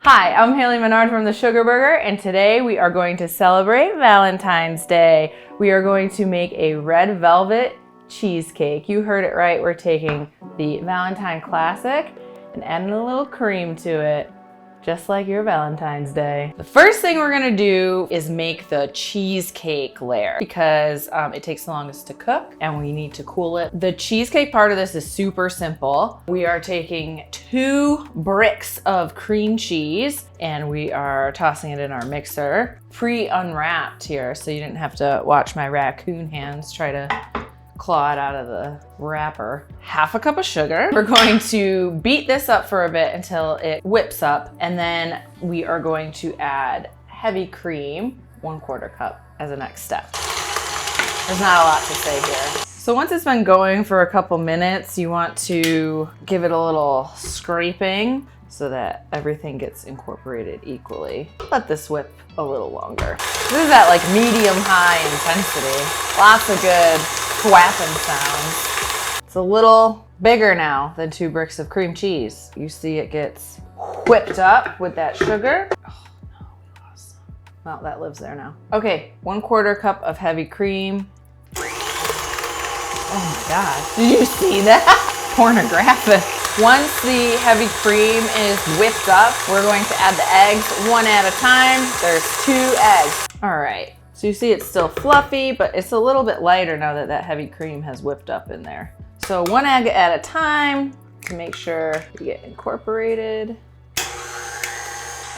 Hi, I'm Haley Menard from the Sugar Burger, and today we are going to celebrate Valentine's Day. We are going to make a red velvet cheesecake. You heard it right, we're taking the Valentine Classic and adding a little cream to it, just like your Valentine's Day. The first thing we're gonna do is make the cheesecake layer because it takes the longest to cook and we need to cool it. The cheesecake part of this is super simple. We are taking 2 bricks of cream cheese and we are tossing it in our mixer. Pre-unwrapped here, so you didn't have to watch my raccoon hands try to claw it out of the wrapper. 1/2 cup of sugar. We're going to beat this up for a bit until it whips up, and then we are going to add heavy cream, 1/4 cup, as a next step. There's not a lot to say here. So once it's been going for a couple minutes, you want to give it a little scraping so that everything gets incorporated equally. Let this whip a little longer. This is at like medium-high intensity. Lots of good thwapping sounds. It's a little bigger now than 2 bricks of cream cheese. You see it gets whipped up with that sugar. Oh no, we lost. Well, that lives there now. Okay, 1/4 cup of heavy cream. Oh my God, did you see that? Pornographic. Once the heavy cream is whipped up, we're going to add the eggs one at a time. There's 2 eggs. All right. So you see it's still fluffy, but it's a little bit lighter now that that heavy cream has whipped up in there. So 1 egg at a time to make sure we get incorporated.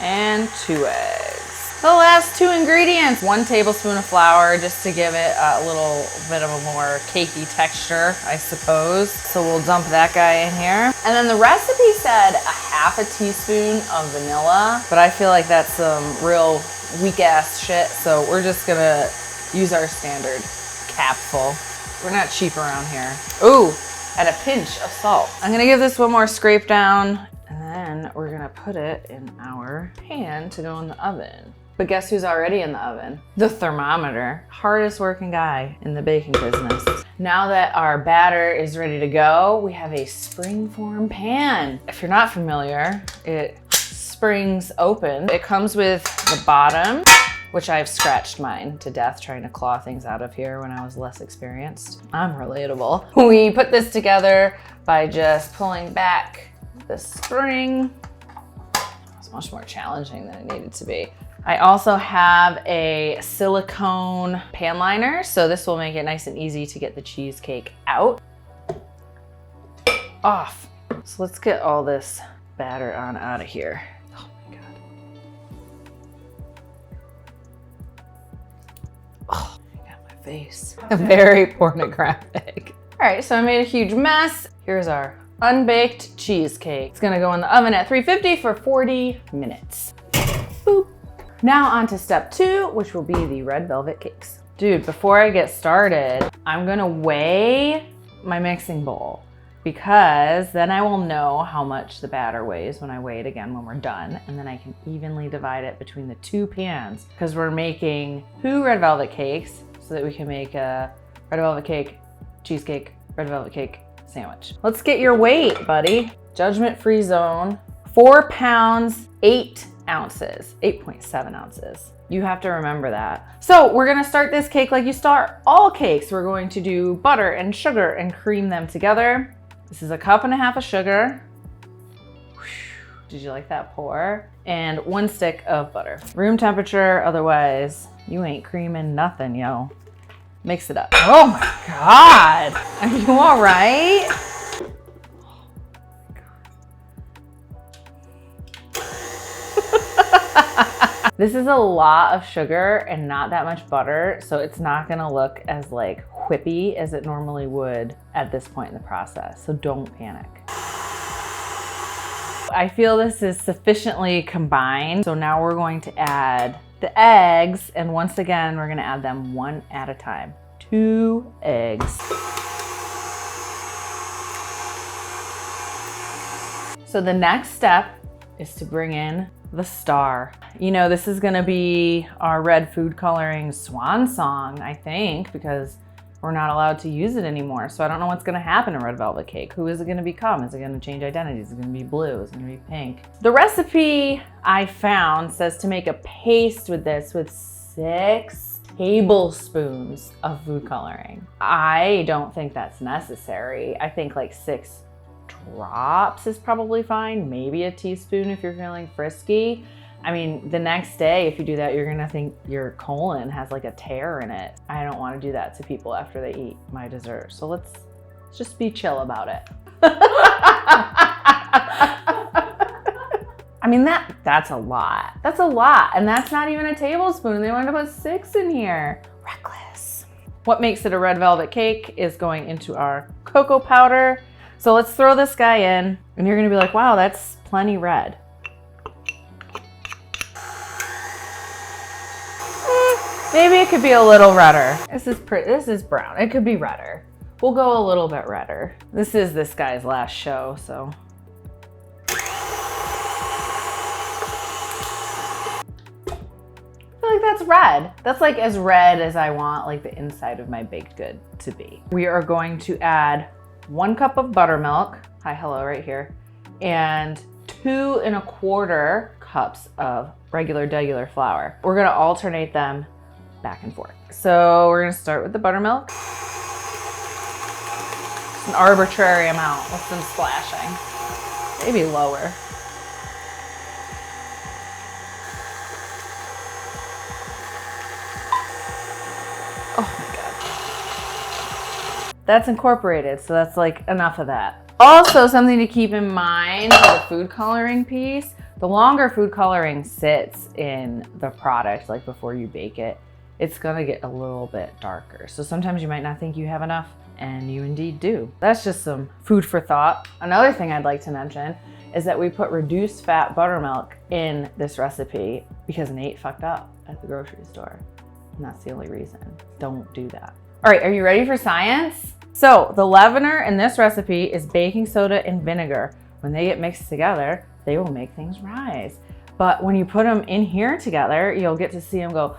And 2 eggs. The last 2 ingredients, 1 tablespoon of flour just to give it a little bit of a more cakey texture, I suppose. So we'll dump that guy in here. And then the recipe said 1/2 teaspoon of vanilla, but I feel like that's some real weak ass shit, so we're just gonna use our standard capful. We're not cheap around here. Ooh, and a pinch of salt. I'm gonna give this one more scrape down, and then we're gonna put it in our pan to go in the oven. But guess who's already in the oven? The thermometer. Hardest working guy in the baking business. Now that our batter is ready to go, we have a springform pan. If you're not familiar, it springs open. It comes with the bottom, which I've scratched mine to death trying to claw things out of here when I was less experienced. I'm relatable. We put this together by just pulling back the spring. It's much more challenging than it needed to be. I also have a silicone pan liner, so this will make it nice and easy to get the cheesecake out. Off. So let's get all this batter on out of here. Oh my God. Oh, I got my face. Very pornographic. All right, so I made a huge mess. Here's our unbaked cheesecake. It's gonna go in the oven at 350 for 40 minutes. Boop. Now on to step 2, which will be the red velvet cakes. Dude, before I get started, I'm gonna weigh my mixing bowl because then I will know how much the batter weighs when I weigh it again when we're done, and then I can evenly divide it between the 2 pans because we're making 2 red velvet cakes so that we can make a red velvet cake, cheesecake, red velvet cake sandwich. Let's get your weight, buddy. Judgment-free zone, 4 pounds, 8 ounces, 8.7 ounces. You have to remember that. So we're gonna start this cake like you start all cakes. We're going to do butter and sugar and cream them together. This is 1.5 cups of sugar. Did you like that pour? And 1 stick of butter. Room temperature, otherwise you ain't creaming nothing, yo. Mix it up. Oh my God, are you all right? This is a lot of sugar and not that much butter, so it's not gonna look as like whippy as it normally would at this point in the process, so don't panic. I feel this is sufficiently combined, so now we're going to add the eggs, and once again, we're gonna add them 1 at a time. 2 eggs. So the next step is to bring in the star. You know, this is gonna be our red food coloring swan song, I think, because we're not allowed to use it anymore. So I don't know what's gonna happen to red velvet cake. Who is it gonna become? Is it gonna change identity? Is it gonna be blue? Is it gonna be pink? The recipe I found says to make a paste with this with 6 tablespoons of food coloring. I don't think that's necessary. I think like 6 drops is probably fine. Maybe a teaspoon if you're feeling frisky. I mean, the next day, if you do that, you're gonna think your colon has like a tear in it. I don't wanna do that to people after they eat my dessert. So let's just be chill about it. I mean, that's a lot. That's a lot. And that's not even a tablespoon. They wanted to put 6 in here. Reckless. What makes it a red velvet cake is going into our cocoa powder. So let's throw this guy in and you're gonna be like, wow, that's plenty red. Maybe it could be a little redder. This is brown. It could be redder. We'll go a little bit redder. This is this guy's last show, so. I feel like that's red. That's like as red as I want like the inside of my baked good to be. We are going to add 1 cup of buttermilk, hi, hello, right here, and 2 1/4 cups of regular flour. We're gonna alternate them back and forth. So we're gonna start with the buttermilk. It's an arbitrary amount with some splashing. Maybe lower. Oh my God. That's incorporated, so that's like enough of that. Also, something to keep in mind for the food coloring piece, the longer food coloring sits in the product, like before you bake it, it's gonna get a little bit darker. So sometimes you might not think you have enough, and you indeed do. That's just some food for thought. Another thing I'd like to mention is that we put reduced fat buttermilk in this recipe because Nate fucked up at the grocery store. And that's the only reason. Don't do that. All right, are you ready for science? So the leavener in this recipe is baking soda and vinegar. When they get mixed together, they will make things rise. But when you put them in here together, you'll get to see them go.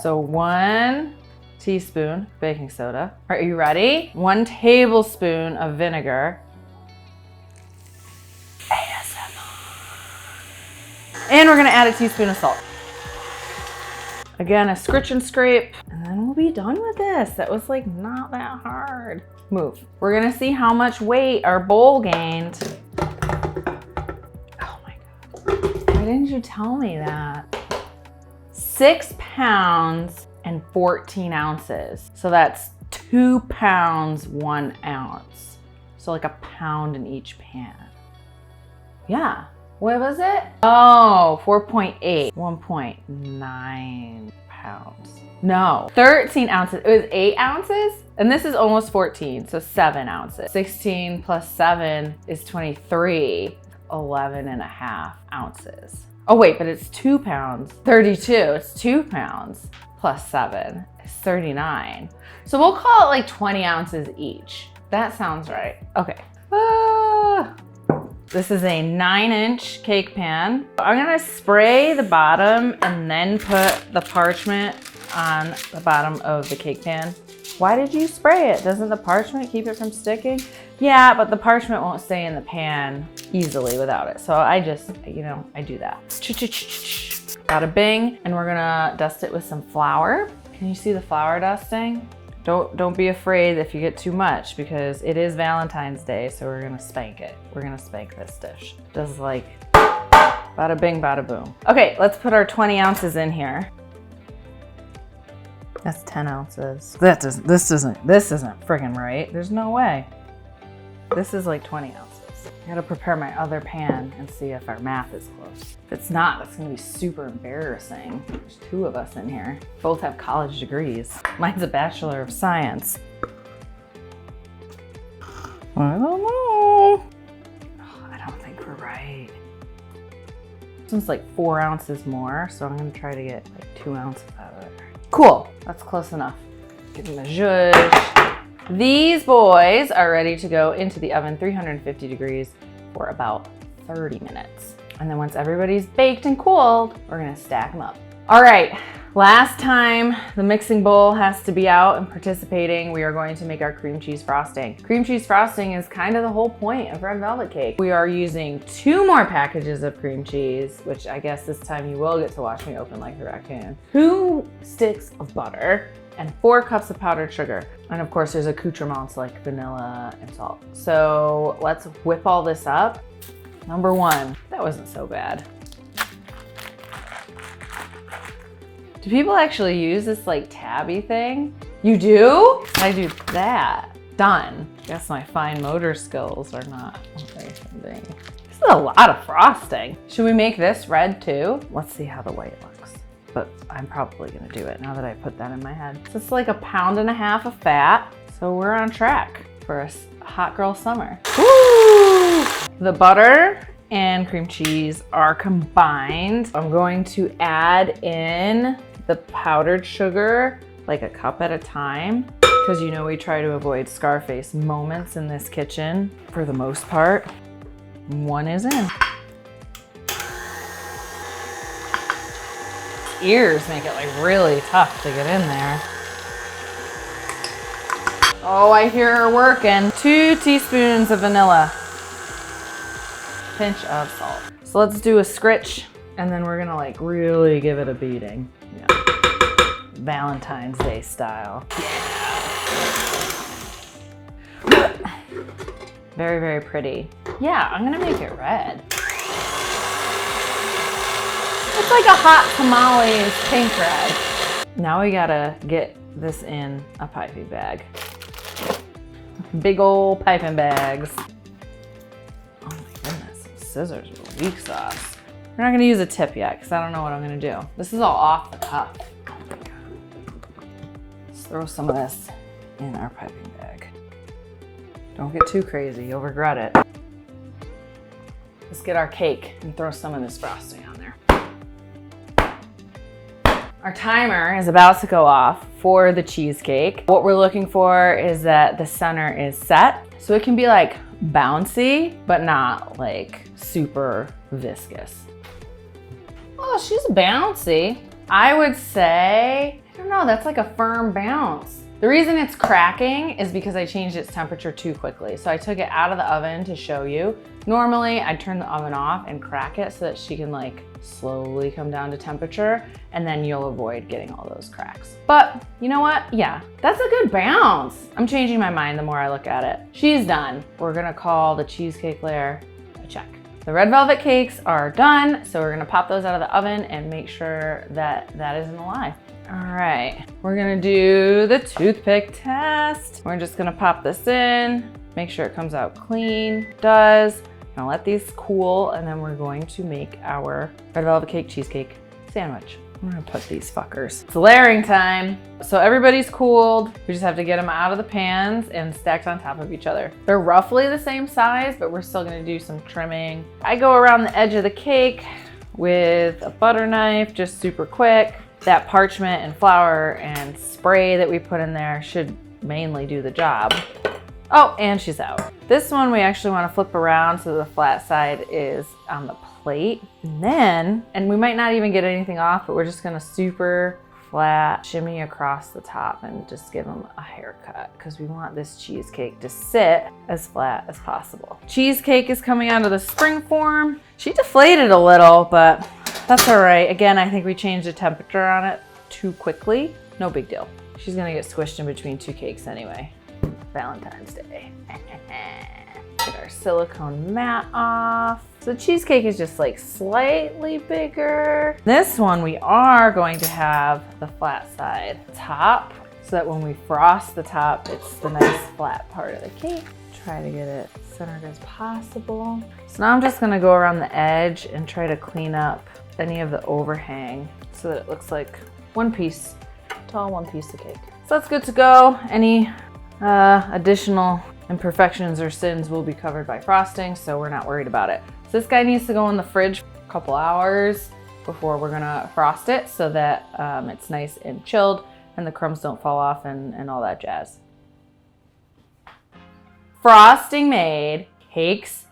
So 1 teaspoon baking soda. Are you ready? 1 tablespoon of vinegar. ASMR. And we're gonna add a teaspoon of salt. Again, a scritch and scrape, and then we'll be done with this. That was like not that hard. Move. We're gonna see how much weight our bowl gained. Oh my God. Why didn't you tell me that? 6 pounds and 14 ounces. So that's 2 pounds, 1 ounce. So like a pound in each pan. Yeah. What was it? Oh, 4.8, 1.9 pounds. No, 13 ounces. It was 8 ounces, and this is almost 14, so 7 ounces. 16 plus 7 is 23, 11.5 ounces. Oh wait, but it's 2 pounds. 32, it's 2 pounds plus 7 is 39. So we'll call it like 20 ounces each. That sounds right. Okay. This is a 9-inch cake pan. I'm gonna spray the bottom and then put the parchment on the bottom of the cake pan. Why did you spray it? Doesn't the parchment keep it from sticking? Yeah, but the parchment won't stay in the pan easily without it. So I just, I do that. Bada bing, and we're gonna dust it with some flour. Can you see the flour dusting? Don't be afraid if you get too much because it is Valentine's Day, so we're gonna spank it. We're gonna spank this dish. Just like bada bing, bada boom. Okay, let's put our 20 ounces in here. That's 10 ounces. This isn't friggin' right. There's no way. This is like 20 ounces. I gotta prepare my other pan and see if our math is close. If it's not, that's gonna be super embarrassing. There's 2 of us in here. Both have college degrees. Mine's a Bachelor of Science. I don't know. Oh, I don't think we're right. This one's like 4 ounces more, so I'm gonna try to get like 2 ounces out of it. Cool, that's close enough. Give them a zhuzh. These boys are ready to go into the oven, 350 degrees for about 30 minutes. And then once everybody's baked and cooled, we're gonna stack them up. All right, last time the mixing bowl has to be out and participating, we are going to make our cream cheese frosting. Cream cheese frosting is kind of the whole point of red velvet cake. We are using 2 more packages of cream cheese, which I guess this time you will get to watch me open like a raccoon. 2 sticks of butter and 4 cups of powdered sugar. And of course there's accoutrements like vanilla and salt. So let's whip all this up. Number 1, that wasn't so bad. Do people actually use this like tabby thing? You do? I do that. Done. Guess my fine motor skills are not very something. This is a lot of frosting. Should we make this red too? Let's see how the white looks. But I'm probably gonna do it now that I put that in my head. So it's like 1.5 pounds of fat. So we're on track for a hot girl summer. Woo! The butter and cream cheese are combined. I'm going to add in the powdered sugar like a cup at a time, because you know we try to avoid Scarface moments in this kitchen for the most part. 1 is in. Ears make it like really tough to get in there. Oh, I hear her working. 2 teaspoons of vanilla. Pinch of salt. So let's do a scritch and then we're gonna like really give it a beating. Yeah. Valentine's Day style. Yeah. Very, very pretty. Yeah, I'm gonna make it red. It's like a hot tamales pink red. Now we gotta get this in a piping bag. Big old piping bags. Oh my goodness, scissors are weak sauce. We're not gonna use a tip yet because I don't know what I'm gonna do. This is all off the cuff. Oh my God. Let's throw some of this in our piping bag. Don't get too crazy, you'll regret it. Let's get our cake and throw some of this frosting on there. Our timer is about to go off for the cheesecake. What we're looking for is that the center is set. So it can be like bouncy, but not like super viscous. Oh, she's bouncy. I would say, I don't know, that's like a firm bounce. The reason it's cracking is because I changed its temperature too quickly. So I took it out of the oven to show you. Normally I'd turn the oven off and crack it so that she can like slowly come down to temperature, and then you'll avoid getting all those cracks. But you know what? Yeah, that's a good bounce. I'm changing my mind the more I look at it. She's done. We're gonna call the cheesecake layer a check. The red velvet cakes are done, so we're gonna pop those out of the oven and make sure that that isn't a lie. All right, we're gonna do the toothpick test. We're just gonna pop this in, make sure it comes out clean. It does. Gonna let these cool, and then we're going to make our red velvet cake cheesecake sandwich. I'm gonna put these fuckers. It's layering time. So everybody's cooled. We just have to get them out of the pans and stacked on top of each other. They're roughly the same size, but we're still gonna do some trimming. I go around the edge of the cake with a butter knife, just super quick. That parchment and flour and spray that we put in there should mainly do the job. Oh, and she's out. This one we actually want to flip around so the flat side is on the plate. And we might not even get anything off, but we're just gonna super flat shimmy across the top and just give them a haircut because we want this cheesecake to sit as flat as possible. Cheesecake is coming out of the spring form. She deflated a little, but that's all right. Again, I think we changed the temperature on it too quickly. No big deal. She's gonna get squished in between 2 cakes anyway. Valentine's Day. Get our silicone mat off. So the cheesecake is just like slightly bigger. This one we are going to have the flat side top so that when we frost the top, it's the nice flat part of the cake. Try to get it centered as possible. So now I'm just gonna go around the edge and try to clean up any of the overhang so that it looks like one piece, tall one piece of cake. So that's good to go. Any additional imperfections or sins will be covered by frosting, so we're not worried about it. So this guy needs to go in the fridge for a couple hours before we're gonna frost it so that it's nice and chilled and the crumbs don't fall off and all that jazz. Frosting made, cakes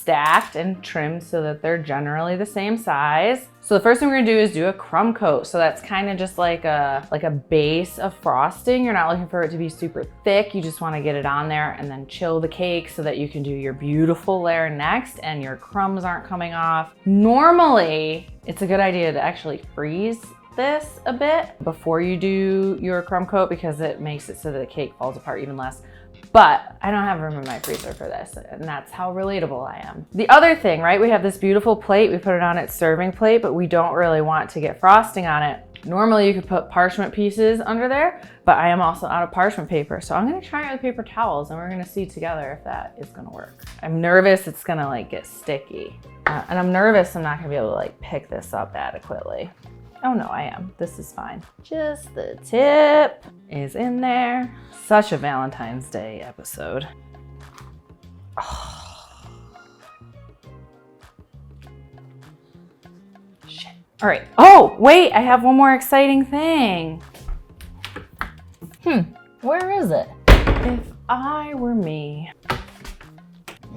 stacked and trimmed so that they're generally the same size. So the first thing we're gonna do is do a crumb coat. So that's kind of just like a base of frosting. You're not looking for it to be super thick. You just wanna get it on there and then chill the cake so that you can do your beautiful layer next and your crumbs aren't coming off. Normally, it's a good idea to actually freeze this a bit before you do your crumb coat because it makes it so that the cake falls apart even less. But I don't have room in my freezer for this, and that's how relatable I am. The other thing, right, we have this beautiful plate, we put it on its serving plate, but we don't really want to get frosting on it. Normally you could put parchment pieces under there, but I am also out of parchment paper. So I'm gonna try it with paper towels and we're gonna see together if that is gonna work. I'm nervous it's gonna like get sticky. And I'm nervous I'm not gonna be able to like pick this up adequately. Oh no, I am. This is fine. Just the tip is in there. Such a Valentine's Day episode. Oh. Shit. All right. Oh, wait, I have one more exciting thing. Where is it? If I were me.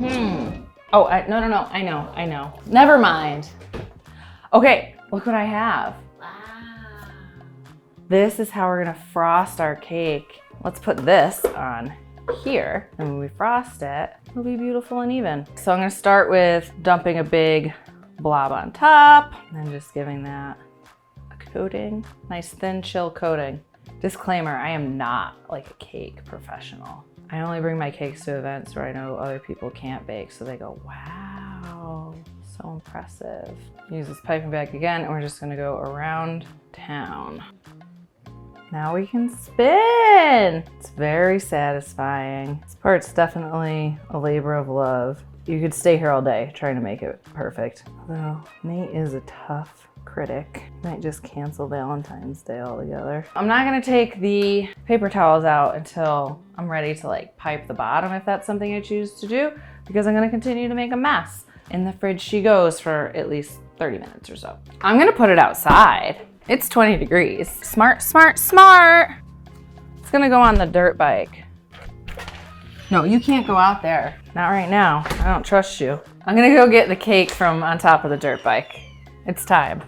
Oh, no, I know. Never mind. Okay, look what I have. This is how we're gonna frost our cake. Let's put this on here, and when we frost it, it'll be beautiful and even. So I'm gonna start with dumping a big blob on top, and then just giving that a coating. Nice thin chill coating. Disclaimer, I am not like a cake professional. I only bring my cakes to events where I know other people can't bake, so they go, wow, so impressive. Use this piping bag again, and we're just gonna go around town. Now we can spin. It's very satisfying. This part's definitely a labor of love. You could stay here all day trying to make it perfect. Although Nate is a tough critic. Might just cancel Valentine's Day altogether. I'm not gonna take the paper towels out until I'm ready to like pipe the bottom if that's something I choose to do, because I'm gonna continue to make a mess. In the fridge she goes for at least 30 minutes or so. I'm gonna put it outside. It's 20 degrees. Smart, smart, smart. It's gonna go on the dirt bike. No, you can't go out there. Not right now. I don't trust you. I'm gonna go get the cake from on top of the dirt bike. It's time.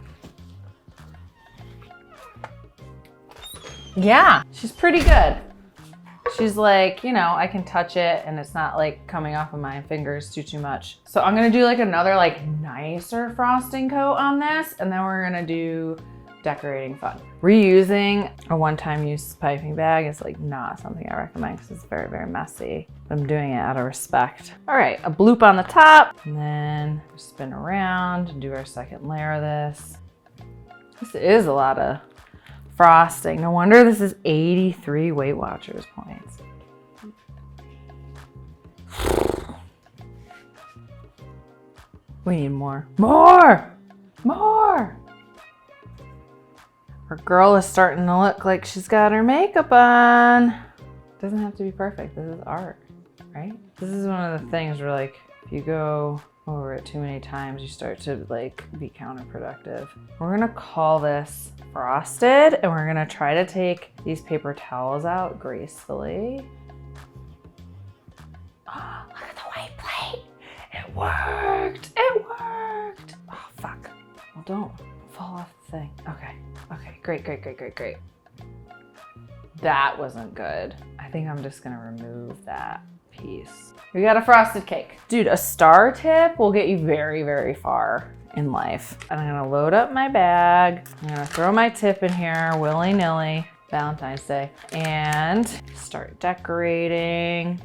Yeah, she's pretty good. She's like, you know, I can touch it and it's not like coming off of my fingers too much. So I'm gonna do like another like nicer frosting coat on this, and then we're gonna do decorating fun. Reusing a one-time use piping bag is like not something I recommend because it's very, very messy. But I'm doing it out of respect. All right, a bloop on the top, and then spin around and do our second layer of this. This is a lot of frosting. No wonder this is 83 Weight Watchers points. We need more. More! Our girl is starting to look like she's got her makeup on. Doesn't have to be perfect. This is art, right? This is one of the things where like, if you go over it too many times, you start to like be counterproductive. We're gonna call this frosted, and we're gonna try to take these paper towels out gracefully. Oh, look at the white plate. It worked. It worked. Oh, fuck. Well, don't fall off the thing. Okay, great. That wasn't good. I think I'm just gonna remove that piece. We got a frosted cake. Dude, a star tip will get you very, very far in life. And I'm gonna load up my bag. I'm gonna throw my tip in here willy-nilly, Valentine's Day, and start decorating.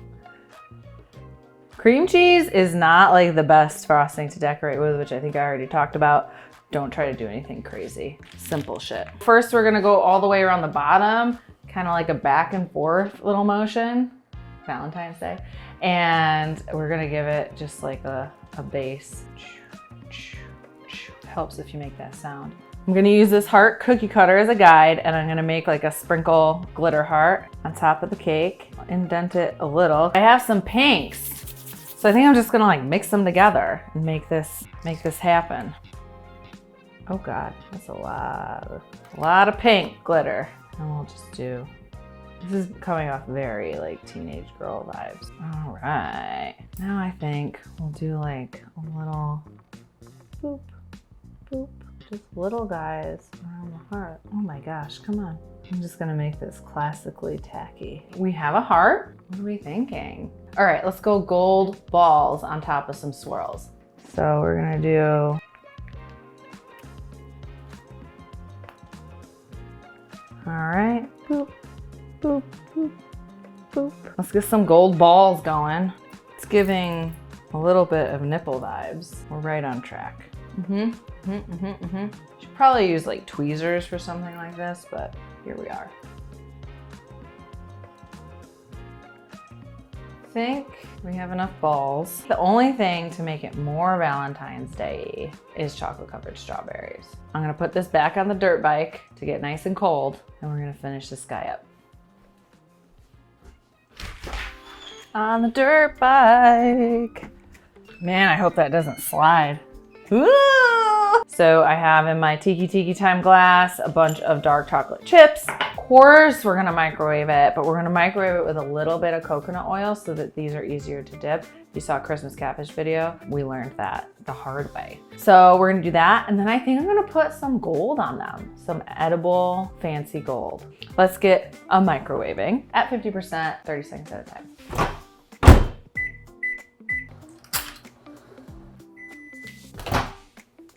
Cream cheese is not like the best frosting to decorate with, which I think I already talked about. Don't try to do anything crazy. Simple shit. First, we're gonna go all the way around the bottom, kind of like a back and forth little motion, Valentine's Day. And we're gonna give it just like a base. Helps if you make that sound. I'm gonna use this heart cookie cutter as a guide, and I'm gonna make like a sprinkle glitter heart on top of the cake. Indent it a little. I have some pinks, so I think I'm just gonna like mix them together and make this happen. Oh God, that's a lot of pink glitter. And we'll just do This is coming off very like teenage girl vibes. All right, now I think we'll do like a little boop, boop, just little guys around the heart. Oh my gosh, come on. I'm just gonna make this classically tacky. We have a heart. What are we thinking? All right, let's go gold balls on top of some swirls. So we're gonna do all right, boop, boop, boop, boop. Let's get some gold balls going. It's giving a little bit of nipple vibes. We're right on track. Should probably use like tweezers for something like this, but here we are. I think we have enough balls. The only thing to make it more Valentine's Day is chocolate covered strawberries. I'm gonna put this back on the dirt bike to get nice and cold, and we're gonna finish this guy up. On the dirt bike. Man, I hope that doesn't slide. Ooh! So I have in my Tiki Time glass a bunch of dark chocolate chips. Of course, we're gonna microwave it, but we're gonna microwave it with a little bit of coconut oil so that these are easier to dip. You saw Christmas Catfish video, we learned that the hard way. So we're gonna do that, and then I think I'm gonna put some gold on them, some edible fancy gold. Let's get a microwaving at 50%, 30 seconds at a time.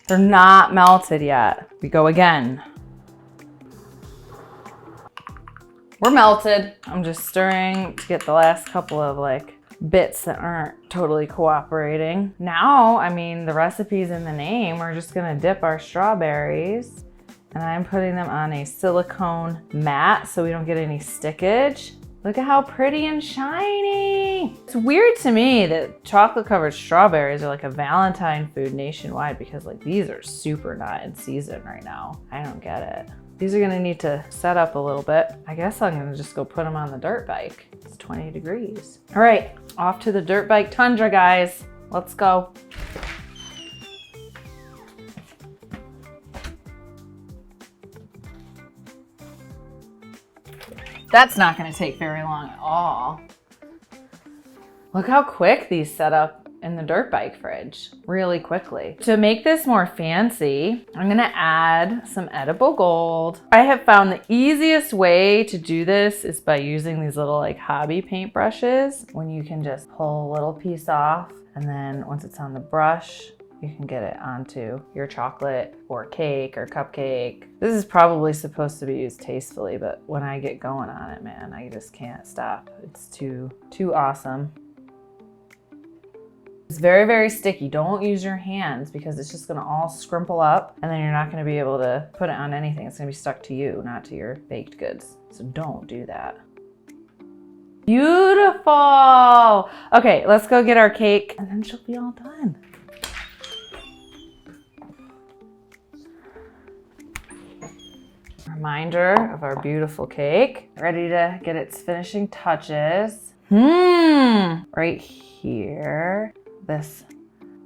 They're not melted yet. We go again. We're melted. I'm just stirring to get the last couple of like bits that aren't totally cooperating. Now, I mean, the recipe's in the name. We're just gonna dip our strawberries, and I'm putting them on a silicone mat so we don't get any stickage. Look at how pretty and shiny. It's weird to me that chocolate covered strawberries are like a Valentine food nationwide because like these are super not in season right now. I don't get it. These are gonna need to set up a little bit. I guess I'm gonna just go put them on the dirt bike. It's 20 degrees. All right, off to the dirt bike tundra, guys. Let's go. That's not gonna take very long at all. Look how quick these set up in the dirt bike fridge, really quickly. To make this more fancy, I'm gonna add some edible gold. I have found the easiest way to do this is by using these little like hobby paint brushes, when you can just pull a little piece off, and then once it's on the brush, you can get it onto your chocolate or cake or cupcake. This is probably supposed to be used tastefully, but when I get going on it, man, I just can't stop. It's too awesome. It's very, very sticky. Don't use your hands because it's just gonna all scrimple up and then you're not gonna be able to put it on anything. It's gonna be stuck to you, not to your baked goods. So don't do that. Beautiful. Okay, let's go get our cake and then she'll be all done. Reminder of our beautiful cake. Ready to get its finishing touches. Right here. This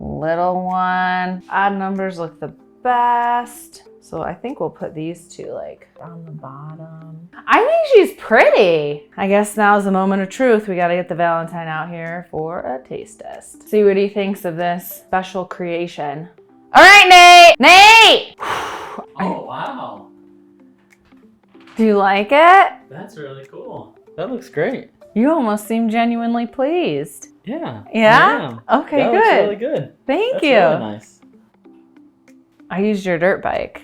little one. Odd numbers look the best. So I think we'll put these two like on the bottom. I think she's pretty. I guess now's the moment of truth. We gotta get the Valentine out here for a taste test. See what he thinks of this special creation. All right, Nate! Nate! Oh, wow. Do you like it? That's really cool. That looks great. You almost seem genuinely pleased. Yeah. Yeah? Okay, that good. Looks really good. Thank That's you. Really nice. I used your dirt bike.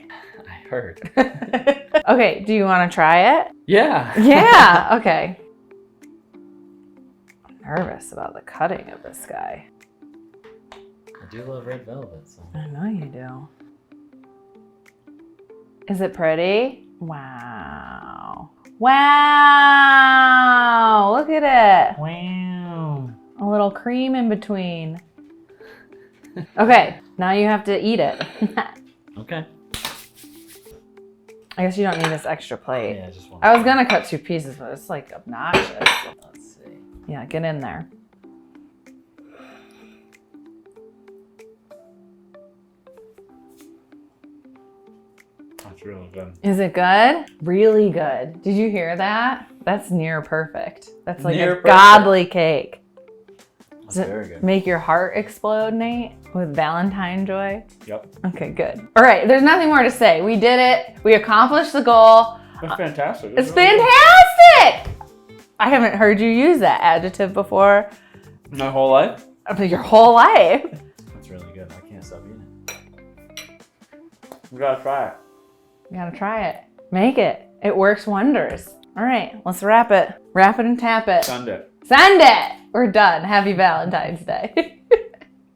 I heard. Okay, do you want to try it? Yeah. Yeah, okay. I'm nervous about the cutting of this guy. I do love red velvet. So. I know you do. Is it pretty? Wow. Wow! Look at it. Wow. A little cream in between. Okay, now you have to eat it. Okay. I guess you don't need this extra plate. Yeah, I just want. I was gonna cut 2 pieces, but it's like obnoxious. Let's see. Yeah, get in there. That's really good. Is it good? Really good. Did you hear that? That's near perfect. That's like Near a perfect. godly cake. That's Does it very good. make your heart explode, Nate, with Valentine joy? Yep. Okay, good. All right, there's nothing more to say. We did it. We accomplished the goal. That's fantastic. It's That's really good. fantastic! I haven't heard you use that adjective before. My whole life? I mean, your whole life. That's really good. I can't stop eating it. We gotta try it. You gotta try it. Make it. It works wonders. All right, let's wrap it. Wrap it and tap it. Sunday. Send it. We're done. Happy Valentine's Day.